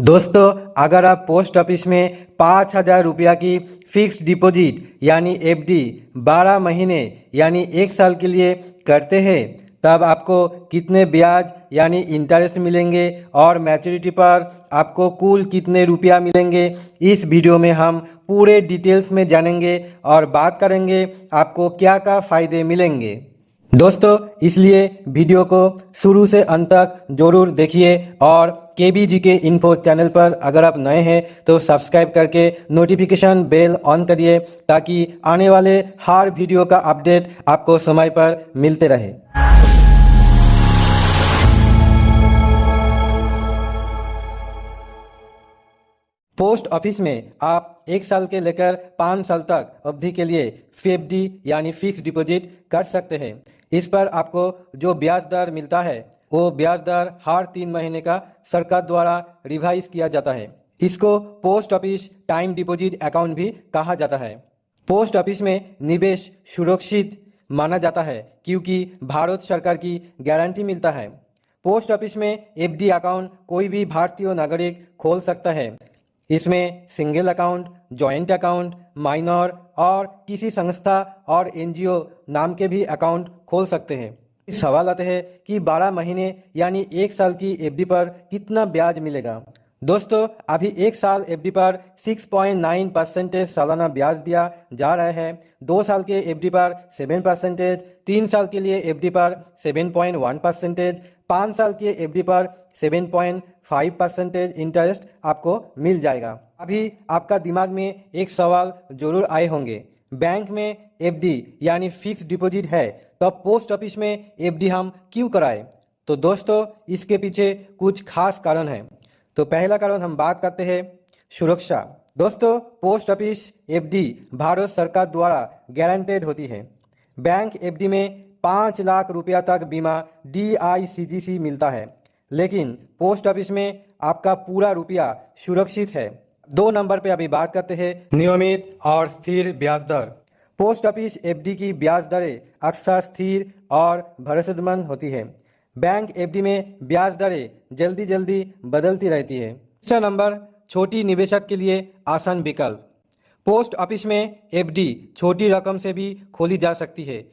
दोस्तों, अगर आप पोस्ट ऑफिस में 5,000 रुपया की फिक्स डिपॉजिट यानी एफडी 12 महीने यानी 1 साल के लिए करते हैं, तब आपको कितने ब्याज यानी इंटरेस्ट मिलेंगे और मैच्योरिटी पर आपको कुल कितने रुपया मिलेंगे, इस वीडियो में हम पूरे डिटेल्स में जानेंगे और बात करेंगे आपको क्या क्या फ़ायदे मिलेंगे। दोस्तों, इसलिए वीडियो को शुरू से अंत तक जरूर देखिए और केबीजी के इन्फो चैनल पर अगर आप नए हैं तो सब्सक्राइब करके नोटिफिकेशन बेल ऑन करिए ताकि आने वाले हर वीडियो का अपडेट आपको समय पर मिलते रहे। पोस्ट ऑफिस में आप 1 साल के लेकर 5 साल तक अवधि के लिए एफडी यानी फिक्स डिपॉजिट कर सकते हैं। इस पर आपको जो ब्याज दर मिलता है वो ब्याज दर हर 3 महीने का सरकार द्वारा रिवाइज किया जाता है। इसको post office time deposit account भी कहा जाता है। पोस्ट ऑफिस में निवेश सुरक्षित माना जाता है क्योंकि भारत सरकार की गारंटी मिलता है। पोस्ट ऑफिस में एफडी अकाउंट कोई भी भारतीय नागरिक खोल सकता है। इसमें single account, joint account, minor और किसी संस्था और एनजीओ नाम के भी अकाउंट खोल सकते हैं। सवाल आता है कि 12 महीने यानी 1 साल की एफडी पर कितना ब्याज मिलेगा। दोस्तों, अभी 1 साल एफडी पर 6.9% सालाना ब्याज दिया जा रहा है। 2 साल के एफडी पर 7%, 3 साल के लिए एफडी पर 7.1%, 5 साल के एफडी पर 7.5% इंटरेस्ट आपको मिल जाएगा। अभी आपका दिमाग में एक सवाल जरूर आए होंगे, बैंक में एफडी यानी फिक्स डिपॉजिट है तो पोस्ट ऑफिस में एफडी हम क्यों कराएं? तो दोस्तों, इसके पीछे कुछ खास कारण है। तो पहला कारण हम बात करते हैं सुरक्षा। दोस्तों, पोस्ट ऑफिस एफडी भारत सरकार द्वारा गारंटेड होती है। बैंक एफडी में 5 लाख रुपया तक बीमा DICGC मिलता है, लेकिन पोस्ट ऑफिस में आपका पूरा रुपया सुरक्षित है। 2 नंबर पे अभी बात करते हैं नियमित और स्थिर ब्याज दर। पोस्ट ऑफिस एफडी की ब्याज दरें अक्सर स्थिर और भरोसेमंद होती है। बैंक एफडी में ब्याज दरें जल्दी जल्दी बदलती रहती है। तीसरा नंबर, छोटी निवेशक के लिए आसान विकल्प। पोस्ट ऑफिस में एफडी छोटी रकम से भी खोली जा सकती है।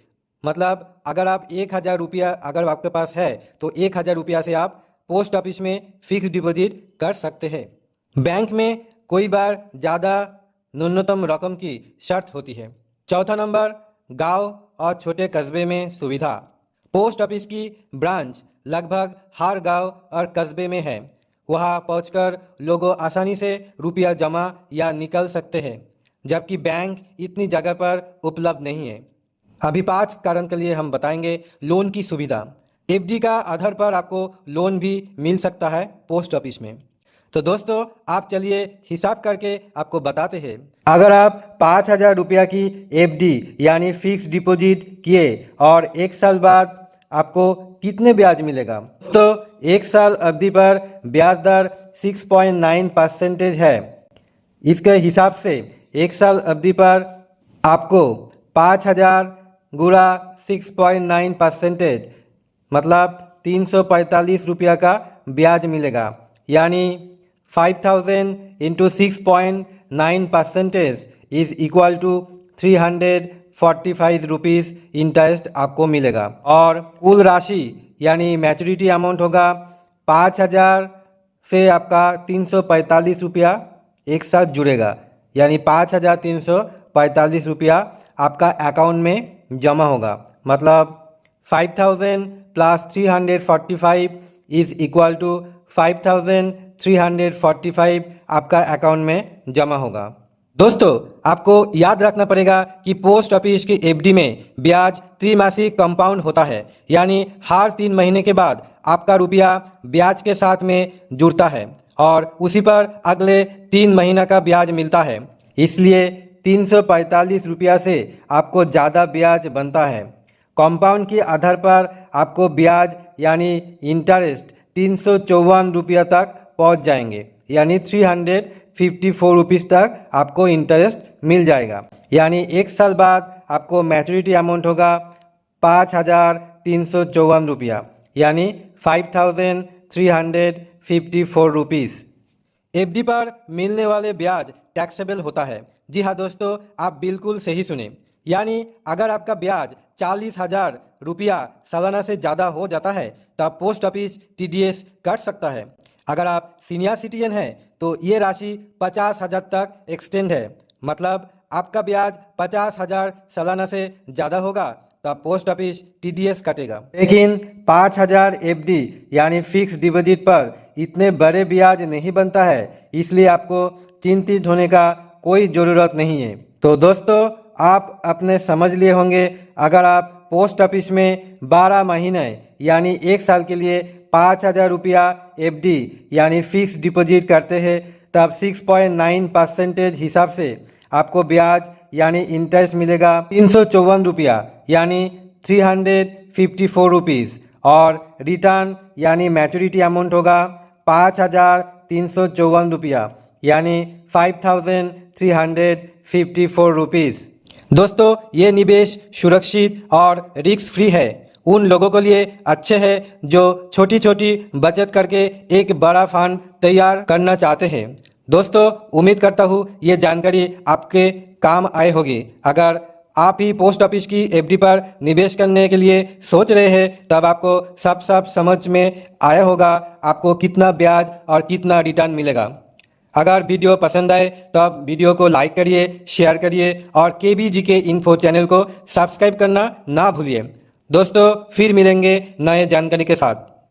मतलब अगर आप 1,000 रुपया अगर आपके पास है तो 1,000 रुपया से आप पोस्ट ऑफिस में फिक्स डिपॉजिट कर सकते हैं। बैंक में कोई बार ज़्यादा न्यूनतम रकम की शर्त होती है। चौथा नंबर, गांव और छोटे कस्बे में सुविधा। पोस्ट ऑफिस की ब्रांच लगभग हर गांव और कस्बे में है। वहां पहुंचकर लोग आसानी से रुपया जमा या निकल सकते हैं, जबकि बैंक इतनी जगह पर उपलब्ध नहीं है। अभी 5 कारण के लिए हम बताएंगे लोन की सुविधा। एफडी का आधार पर आपको लोन भी मिल सकता है पोस्ट ऑफिस में। तो दोस्तों, आप चलिए हिसाब करके आपको बताते हैं। अगर आप 5,000 रुपया की एफडी यानी फिक्स डिपॉजिट किए और 1 साल बाद आपको कितने ब्याज मिलेगा, तो 1 साल अवधि पर ब्याज दर 6.9% है। इसके हिसाब से 1 साल अवधि पर आपको 5,000 गुणा 6.9% मतलब 345 रुपया का ब्याज मिलेगा। यानी 5,000 into 6.9% is equal to 345 rupees interest आपको मिलेगा। और कुल राशि यानी मैच्योरिटी अमाउंट होगा 5,000 से आपका 345 रुपया एक साथ जुड़ेगा, यानी 5,345 रुपया आपका अकाउंट में जमा होगा। मतलब 5,000 प्लस 345 इज इक्वल टू 5,345 आपका अकाउंट में जमा होगा। दोस्तों, आपको याद रखना पड़ेगा कि पोस्ट ऑफिस की एफडी में ब्याज त्रैमासिक कंपाउंड होता है, यानी हर 3 महीने के बाद आपका रुपया ब्याज के साथ में जुड़ता है और उसी पर अगले 3 महीना का ब्याज मिलता है। इसलिए 345 रुपया से आपको ज़्यादा ब्याज बनता है। कंपाउंड के आधार पर आपको ब्याज यानी इंटरेस्ट 354 रुपया तक पहुंच जाएंगे, यानी 354 रुपीज़ तक आपको इंटरेस्ट मिल जाएगा। यानी 1 साल बाद आपको मैच्योरिटी अमाउंट होगा 5,354 रुपया, यानी 5,354 रुपीज़। एफडी पर मिलने वाले ब्याज टैक्सेबल होता है। जी हाँ दोस्तों, आप बिल्कुल सही सुने। यानी अगर आपका ब्याज 40,000 रुपया सालाना से ज़्यादा हो जाता है तब पोस्ट ऑफिस टीडीएस काट सकता है। अगर आप सीनियर सिटीजन हैं तो ये राशि 50,000 तक एक्सटेंड है। मतलब आपका ब्याज 50,000 सालाना से ज़्यादा होगा तब पोस्ट ऑफिस टीडीएस कटेगा। लेकिन 5,000 एफडी यानी फिक्स डिपॉजिट पर इतने बड़े ब्याज नहीं बनता है, इसलिए आपको चिंतित होने का कोई ज़रूरत नहीं है। तो दोस्तों, आप अपने समझ लिए होंगे, अगर आप पोस्ट ऑफिस में 12 महीने यानी 1 साल के लिए 5,000 रुपया एफडी यानी फिक्स डिपॉजिट करते हैं तब 6.9% हिसाब से आपको ब्याज यानी इंटरेस्ट मिलेगा 354 रुपया यानी 354 रुपीज़, और रिटर्न यानी मैच्योरिटी अमाउंट होगा 5,354 रुपया यानी 5,354 रुपीज़। दोस्तों, ये निवेश सुरक्षित और रिस्क फ्री है। उन लोगों के लिए अच्छे है जो छोटी छोटी बचत करके एक बड़ा फंड तैयार करना चाहते हैं। दोस्तों, उम्मीद करता हूँ ये जानकारी आपके काम आए होगी। अगर आप ही पोस्ट ऑफिस की एफडी पर निवेश करने के लिए सोच रहे हैं तब आपको सब समझ में आया होगा आपको कितना ब्याज और कितना रिटर्न मिलेगा। अगर वीडियो पसंद आए तो आप वीडियो को लाइक करिए, शेयर करिए और KBGK इन्फो चैनल को सब्सक्राइब करना ना भूलिए। दोस्तों, फिर मिलेंगे नए जानकारी के साथ।